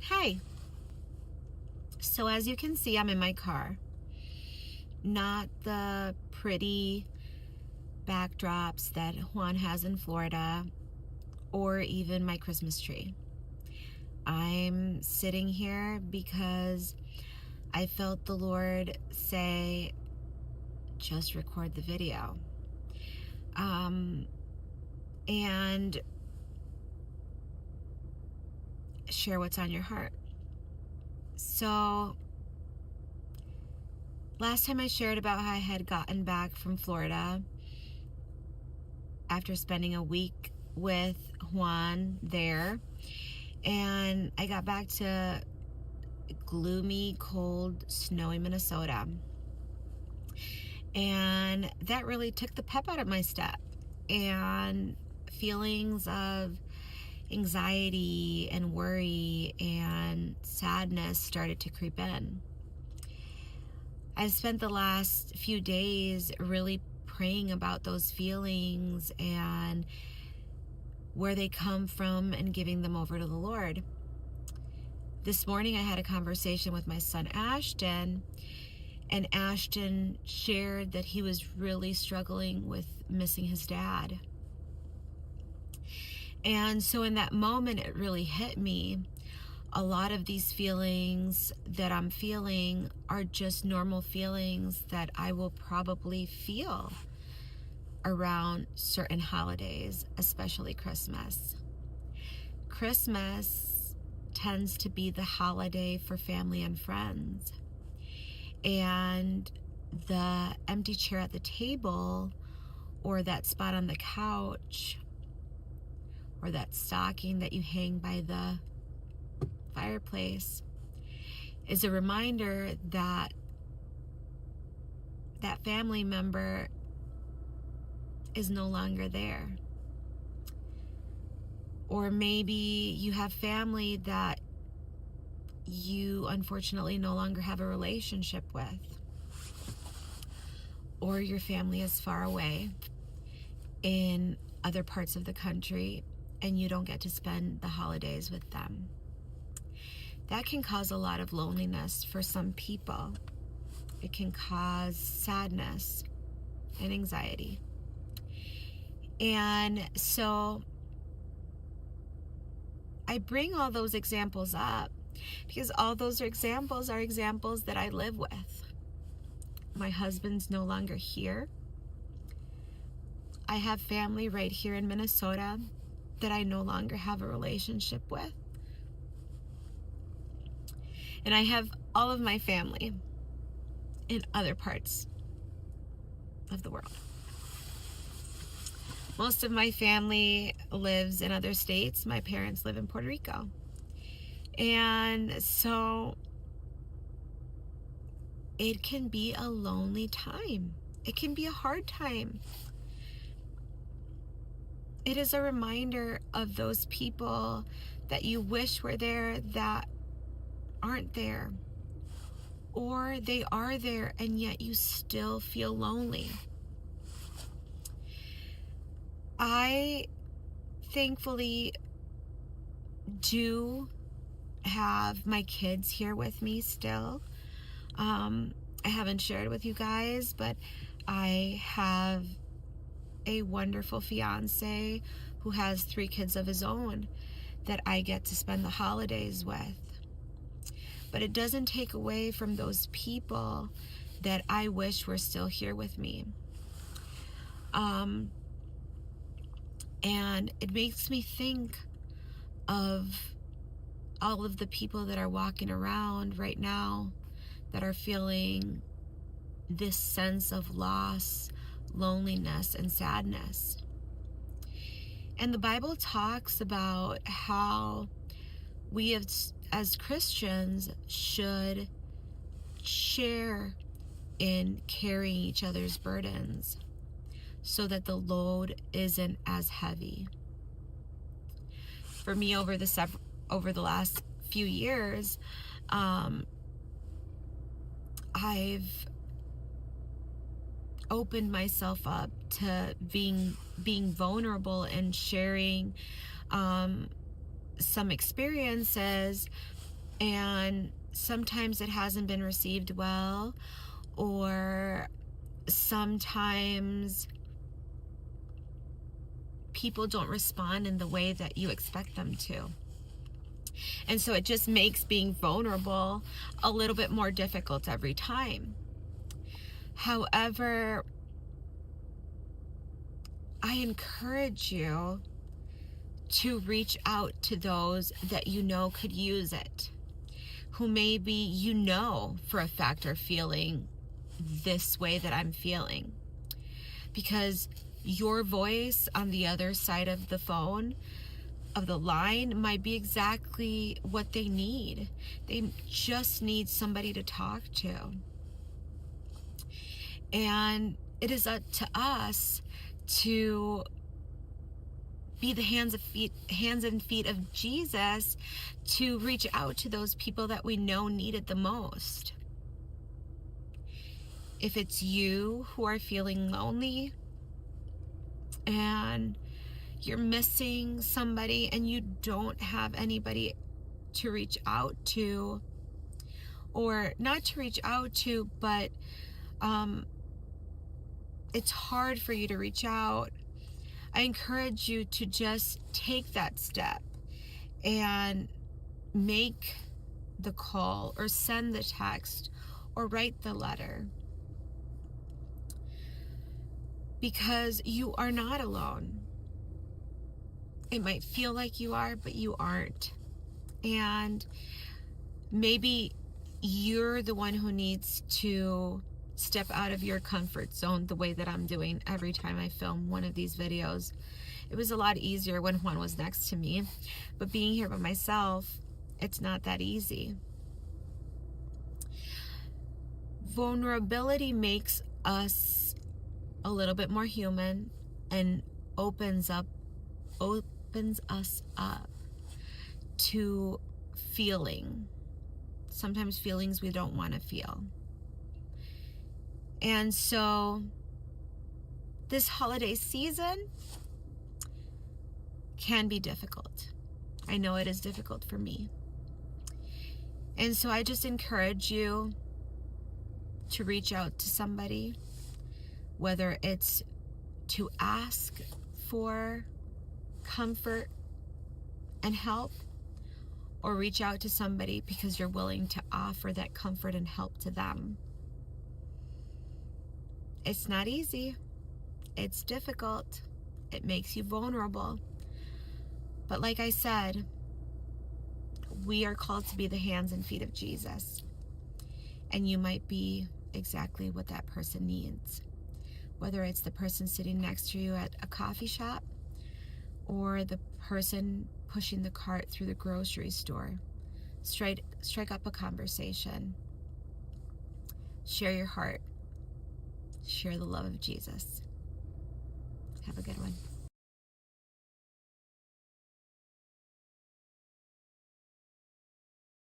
Hey, so as you can see, I'm in my car. Not the pretty backdrops that Juan has in Florida or even my Christmas tree. I'm sitting here because I felt the Lord say, just record the video. And share what's on your heart. So last time I shared about how I had gotten back from Florida after spending a week with Juan there, and I got back to gloomy, cold, snowy Minnesota, and that really took the pep out of my step, and feelings of anxiety and worry and sadness started to creep in. I've spent the last few days really praying about those feelings and where they come from and giving them over to the Lord. This morning I had a conversation with my son Ashton, and Ashton shared that he was really struggling with missing his dad. And so in that moment, it really hit me. A lot of these feelings that I'm feeling are just normal feelings that I will probably feel around certain holidays, especially Christmas. Christmas tends to be the holiday for family and friends. And the empty chair at the table, or that spot on the couch, or that stocking that you hang by the fireplace is a reminder that that family member is no longer there. Or maybe you have family that you unfortunately no longer have a relationship with, or your family is far away in other parts of the country and you don't get to spend the holidays with them. That can cause a lot of loneliness for some people. It can cause sadness and anxiety. And so I bring all those examples up because all those examples are examples that I live with. My husband's no longer here. I have family right here in Minnesota that I no longer have a relationship with. And I have all of my family in other parts of the world. Most of my family lives in other states. My parents live in Puerto Rico. And so it can be a lonely time. It can be a hard time. It is a reminder of those people that you wish were there that aren't there, or they are there and yet you still feel lonely. I thankfully do have my kids here with me still. I haven't shared with you guys, but I have a wonderful fiance who has 3 kids of his own that I get to spend the holidays with. But it doesn't take away from those people that I wish were still here with me. And it makes me think of all of the people that are walking around right now that are feeling this sense of loss, loneliness, and sadness. And the Bible talks about how we as Christians should share in carrying each other's burdens so that the load isn't as heavy. For me, over the last few years, I've opened myself up to being vulnerable and sharing some experiences And sometimes it hasn't been received well, or sometimes people don't respond in the way that you expect them to. And so it just makes being vulnerable a little bit more difficult every time. However, I encourage you to reach out to those that you know could use it, who maybe you know for a fact are feeling this way that I'm feeling. Because your voice on the other side of the phone, of the line, might be exactly what they need. They just need somebody to talk to. And it is up to us to be the hands and feet of Jesus, to reach out to those people that we know need it the most. If it's you who are feeling lonely and you're missing somebody and you don't have anybody to reach out to, or not to reach out to, but it's hard for you to reach out, I encourage you to just take that step and make the call, or send the text, or write the letter. Because you are not alone. It might feel like you are, but you aren't. And maybe you're the one who needs to step out of your comfort zone the way that I'm doing every time I film one of these videos. It was a lot easier when Juan was next to me, but being here by myself, it's not that easy. Vulnerability makes us a little bit more human and opens us up to feeling, sometimes feelings we don't want to feel. And so this holiday season can be difficult. I know it is difficult for me. And so I just encourage you to reach out to somebody, whether it's to ask for comfort and help, or reach out to somebody because you're willing to offer that comfort and help to them. It's not easy. It's difficult. It makes you vulnerable. But like I said, we are called to be the hands and feet of Jesus. And you might be exactly what that person needs. Whether it's the person sitting next to you at a coffee shop, or the person pushing the cart through the grocery store. Strike up a conversation. Share your heart. Share the love of Jesus. Have a good one.